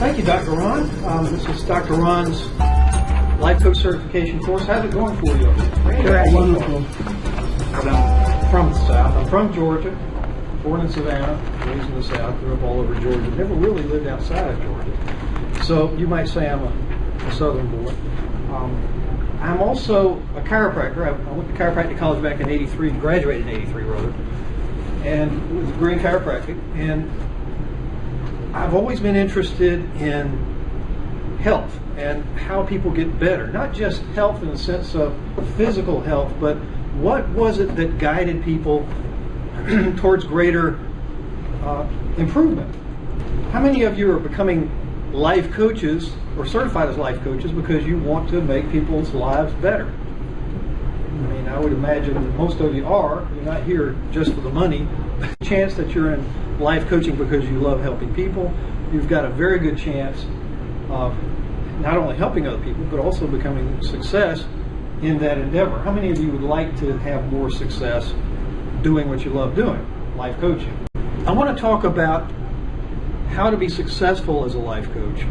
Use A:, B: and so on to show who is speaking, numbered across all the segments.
A: Thank you, Dr. Ron. This is Dr. Ron's Life Coach Certification course. How's it going for you?
B: Great.
A: Wonderful. But I'm from the South. I'm from Georgia, born in Savannah, raised in the South, grew up all over Georgia. Never really lived outside of Georgia. So you might say I'm a Southern boy. I'm also a chiropractor. I went to chiropractic college back in '83, graduated in '83 rather, and with a degree in chiropractic. And I've always been interested in health and how people get better. Not just health in the sense of physical health, but what was it that guided people towards greater improvement? How many of you are becoming life coaches or certified as life coaches because you want to make people's lives better? I mean, I would imagine that most of you are. You're not here just for the money. The chance that you're in life coaching because you love helping people, you've got a very good chance of not only helping other people, but also becoming a success in that endeavor. How many of you would like to have more success doing what you love doing, life coaching? I want to talk about how to be successful as a life coach,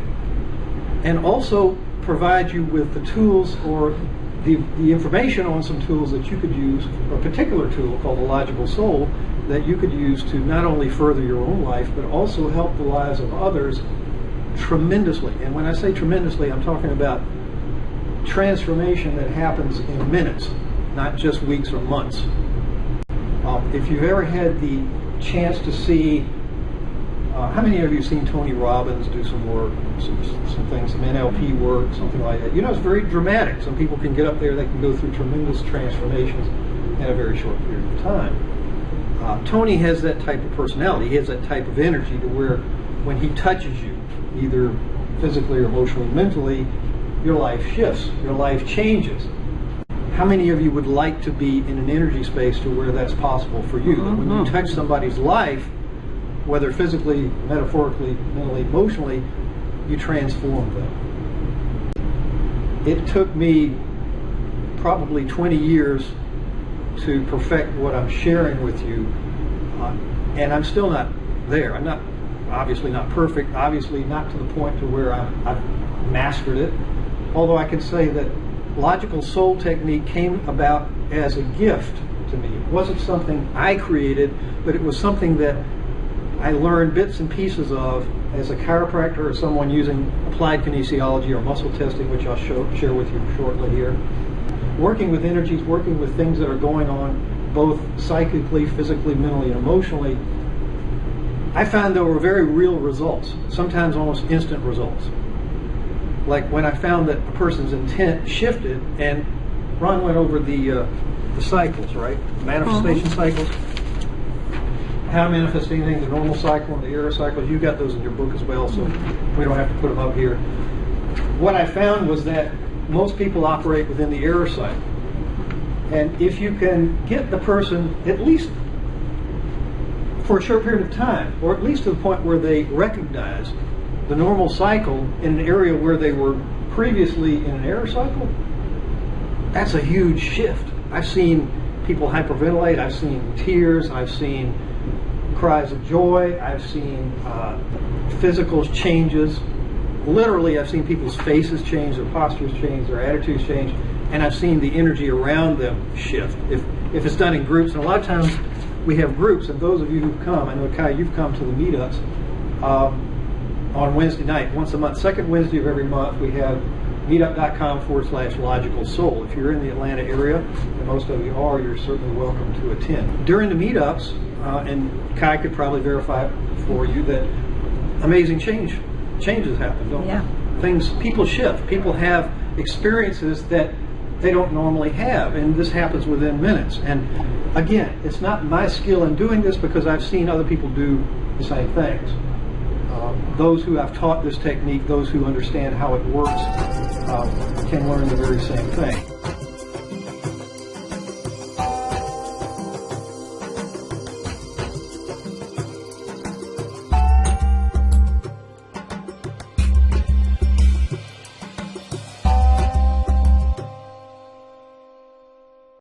A: and also provide you with the tools or the information on some tools that you could use, or a particular tool called the Logical Soul that you could use to not only further your own life, but also help the lives of others tremendously. And when I say tremendously, I'm talking about transformation that happens in minutes, not just weeks or months. If you've ever had the chance to see, how many of you have seen Tony Robbins do some work, some things, some NLP work, something like that? You know, it's very dramatic. Some people can get up there, they can go through tremendous transformations in a very short period of time. Tony has that type of personality. He has that type of energy to where when he touches you, either physically or emotionally, mentally, your life shifts, your life changes. How many of you would like to be in an energy space to where that's possible for you? That when you touch somebody's life, whether physically, metaphorically, mentally, emotionally, you transform them. It took me probably 20 years to perfect what I'm sharing with you, and I'm still not there. I'm not, obviously not perfect, obviously not to the point to where I've mastered it, although I can say that Logical Soul technique came about as a gift to me. It wasn't something I created, but it was something that I learned bits and pieces of as a chiropractor or someone using applied kinesiology or muscle testing, which I'll share with you shortly here. Working with energies, working with things that are going on both psychically, physically, mentally, and emotionally, I found there were very real results, sometimes almost instant results. Like when I found that a person's intent shifted, and Ron went over the cycles, right? Manifestation cycles. How to manifest anything, the normal cycle and the error cycles. You got those in your book as well, so we don't have to put them up here. What I found was that most people operate within the error cycle. And if you can get the person, at least for a short period of time, or at least to the point where they recognize the normal cycle in an area where they were previously in an error cycle, that's a huge shift. I've seen people hyperventilate, I've seen tears, I've seen cries of joy, I've seen physical changes. Literally, I've seen people's faces change, their postures change, their attitudes change, and I've seen the energy around them shift. If it's done in groups, and a lot of times we have groups, and those of you who've come, I know Kai, you've come to the meetups on Wednesday night, once a month. Second Wednesday of every month, we have meetup.com/Logical Soul. If you're in the Atlanta area, and most of you are, you're certainly welcome to attend. During the meetups, and Kai could probably verify for you that amazing changes happen, don't they? People shift. People have experiences that they don't normally have, and this happens within minutes. And again, it's not my skill in doing this because I've seen other people do the same things. Those who have taught this technique, those who understand how it works, can learn the very same thing.